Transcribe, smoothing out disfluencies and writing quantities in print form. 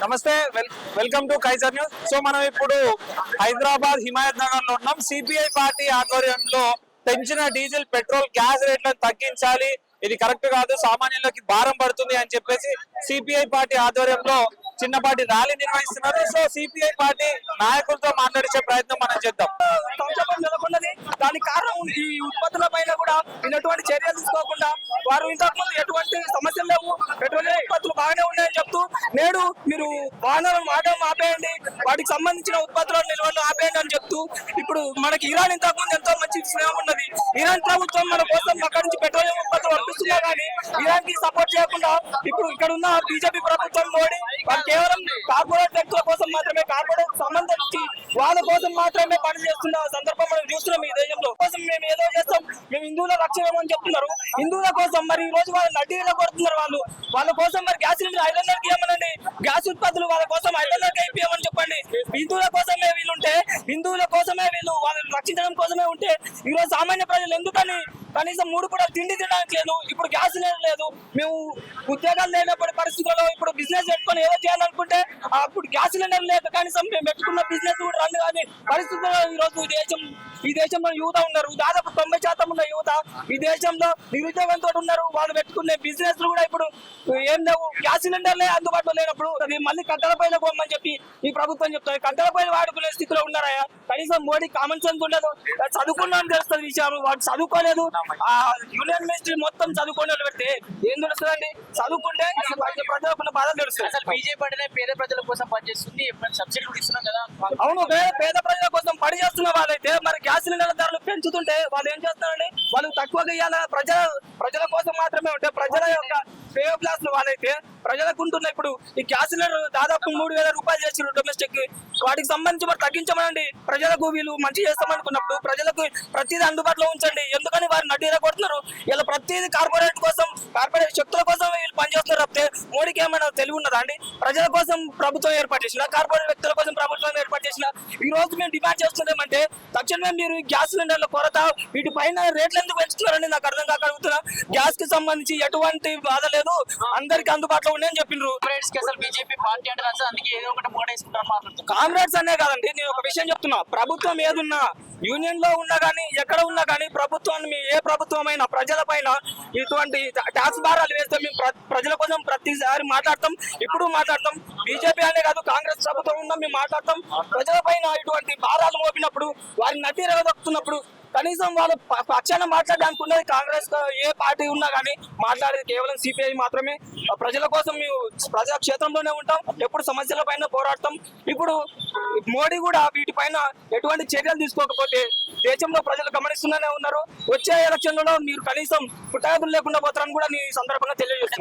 నమస్తే welcome to Kaiser news. So మనం ఇప్పుడు హైదరాబాద్ హిమాయత్ నగర్ లో ఉన్నాం. సిపిఐ పార్టీ ఆధ్వర్యంలో పెంచిన డీజిల్ పెట్రోల్ గ్యాస్ రేట్లను తగ్గించాలి, ఇది కరెక్ట్ కాదు, సామాన్యులకి భారం పడుతుంది అని చెప్పేసి సిపిఐ పార్టీ ఆధ్వర్యంలో చిన్నపాటి ర్యాలీ నిర్వహిస్తున్నారు. సో సిపిఐ పార్టీ నాయకులతో మాట్లాడించే ప్రయత్నం మనం చేద్దాం. సంక్షోభం నెలకొన్నది, దానికి కారణం ఈ ఉత్పత్తుల పైన కూడా ఎటువంటి చర్యలు తీసుకోకుండా వారు ఇంతకుముందు ఎటువంటి సమస్యలు లేవు, పెట్రోలియం ఉత్పత్తులు బాగానే ఉన్నాయని చెప్తూ నేడు మీరు వాహనాలను వాడడం ఆపేయండి, వాటికి సంబంధించిన ఉత్పత్తుల నిల్వలు ఆపేయండి అని చెప్తూ ఇప్పుడు మనకి ఇరాన్ ఇంతకుముందు ఎంతో మంచి స్నేహం ఉన్నది. ఇరాన్ ప్రభుత్వం మన కోసం అక్కడి నుంచి పెట్రోలియం ఉత్పత్తులు పంపిస్తున్నా కానీ ఇరాన్ కి సపోర్ట్ చేయకుండా ఇప్పుడు ఇక్కడ ఉన్న బీజేపీ ప్రభుత్వం మోడీ వాళ్ళు కేవలం కార్పొరేట్ వ్యక్తుల కోసం మాత్రమే, కార్పొరేట్ సంబంధించి వాళ్ళ కోసం మాత్రమే పని చేస్తున్న సందర్భం మనం చూస్తున్నాం. ఈ దేశంలో కోసం మేము ఏదో చేస్తాం, మేము హిందువుల రక్షణ చెప్తున్నారు. హిందువుల కోసం మరి ఈ రోజు వాళ్ళు నడ్డీలో కొడుతున్నారు. వాళ్ళ కోసం మరి గ్యాస్ సిలిండర్ 500కి ఇవ్వమనండి, గ్యాస్ ఉత్పత్తులు వాళ్ళ కోసం 500కి ఇవ్వమని చెప్పండి. హిందువుల కోసమే వీళ్ళుంటే, హిందువుల కోసమే వీళ్ళు వాళ్ళని రక్షించడం కోసమే ఉంటే ఈ రోజు సామాన్య ప్రజలు ఎందుకని కనీసం 3 పూటలు తిండి తినడానికి లేదు, ఇప్పుడు గ్యాస్ సిలిండర్ లేదు, మేము ఉద్యోగాలు లేనప్పటి పరిస్థితుల్లో ఇప్పుడు బిజినెస్ పెట్టుకొని ఏదో చేయాలనుకుంటే అప్పుడు గ్యాస్ సిలిండర్ లేక కనీసం మేము పెట్టుకున్న బిజినెస్ కూడా రన్ కాని పరిస్థితుల్లో ఈ రోజు ఈ దేశంలో యువత ఉన్నారు. దాదాపు 90% ఉన్న యువత ఈ దేశంలో నిరుద్యోగంతో ఉన్నారు. వాళ్ళు పెట్టుకునే బిజినెస్ కూడా ఇప్పుడు ఏం లేవు, గ్యాస్ సిలిండర్లే అందుబాటులో లేనప్పుడు మళ్ళీ కట్టెల పైన పోమని చెప్పి ఈ ప్రభుత్వం చెప్తారు. కట్టెల పైన వాడుకునే స్థితిలో ఉన్నారా? కనీసం మోడీ కామన్ సెన్స్ ఉండదు, చదువుకున్నా అని తెలుస్తుంది విషయం. వాడు చదువుకోలేదు, ఆ యూనియన్ మినిస్ట్రీ మొత్తం చదువుకునే పెడితే ఏం తెలుస్తుందండి? చదువుకుంటే ప్రజలకు బాధ తెలుస్తుంది. అసలు బీజేపీ అంటే పేద ప్రజల కోసం పనిచేస్తుంది, సబ్సిడీ కూడా ఇస్తున్నాం కదా. అవును, పేద ప్రజల కోసం పని చేస్తున్న వాళ్ళైతే మరి గ్యాస్ సిలిండర్ ధరలు పెంచుతుంటే వాళ్ళు ఏం చేస్తారండి? వాళ్ళు తక్కువగా ఇవ్వాల, ప్రజల కోసం మాత్రమే ఉంటే ప్రజల యొక్క సేవ్ క్లాస్ వాళ్ళైతే ప్రజలకు ఉంటున్నాయి. ఇప్పుడు ఈ గ్యాస్ సిలిండర్ దాదాపు 3000 రూపాయలు చేసిన డొమెస్టిక్, వాటికి సంబంధించి మరి తగ్గించమనండి. ప్రజలకు వీళ్ళు మంచి చేస్తామనుకున్నప్పుడు ప్రజలకు ప్రతిదీ అందుబాటులో ఉంచండి. ఎందుకని వారు నడ్డీలో కొడుతున్నారు? ఇలా ప్రతిదీ కార్పొరేట్ కోసం, కార్పొరేట్ శక్తుల కోసం వీళ్ళు పనిచేస్తున్నారు తప్పితే మోడీకి ఏమైనా తెలివి ఉన్నదా అండి? ప్రజల కోసం ప్రభుత్వం ఏర్పాటు చేసిన, కార్పొరేట్ వ్యక్తుల కోసం ప్రభుత్వం ఏర్పాటు చేసిన ఈ రోజు మేము డిమాండ్ చేస్తున్నామంటే తక్షణమే మీరు గ్యాస్ సిలిండర్ల కొరత వీటి పైన రేట్లు ఎందుకు పెంచుతున్నారని నాకు అర్థం కాక అడుగుతున్నా. గ్యాస్ కి సంబంధించి ఎటువంటి బాధ లేదు, అందరికి అందుబాటులో ఉన్నాయని చెప్పిండ్రు. అసలు బీజేపీ పార్టీ అంటే అందుకే ఏదో ఒకటి మోడేసుకుంటారు మాట్లాడుతున్నారు. కాంగ్రెస్ అనే కాదండి, నేను ఒక విషయం చెప్తున్నా. ప్రభుత్వం ఏదున్నా, యూనియన్ లో ఉన్నా కానీ ఎక్కడ ఉన్నా కానీ ప్రభుత్వాన్ని ఏ ప్రభుత్వం అయినా ప్రజల పైన ఇటువంటి ట్యాక్స్ భారాలు వేస్తే మేము ప్రజల కోసం ప్రతిసారి మాట్లాడతాం, ఇప్పుడు మాట్లాడతాం. బీజేపీ అనే కాదు, కాంగ్రెస్ ప్రభుత్వం ఉన్నా మేము మాట్లాడతాం. ప్రజల పైన ఇటువంటి భారాలు మోపినప్పుడు, వారిని నడ్డి రెగదొక్కుతున్నప్పుడు కనీసం వాళ్ళు పక్షాన మాట్లాడడానికి ఉన్నది కాంగ్రెస్ ఏ పార్టీ ఉన్నా కానీ మాట్లాడేది కేవలం సిపిఐ మాత్రమే. ప్రజల కోసం మేము ప్రజా క్షేత్రంలోనే ఉంటాం, ఎప్పుడు సమస్యల పైన పోరాడతాం. ఇప్పుడు మోడీ కూడా వీటిపైన ఎటువంటి చర్యలు తీసుకోకపోతే దేశంలో ప్రజలు గమనిస్తూనే ఉన్నారు. వచ్చే ఎలక్షన్లలో మీరు కనీసం పుట్టగతులు లేకుండా పోతారని కూడా ఈ సందర్భంగా తెలియజేస్తున్నారు.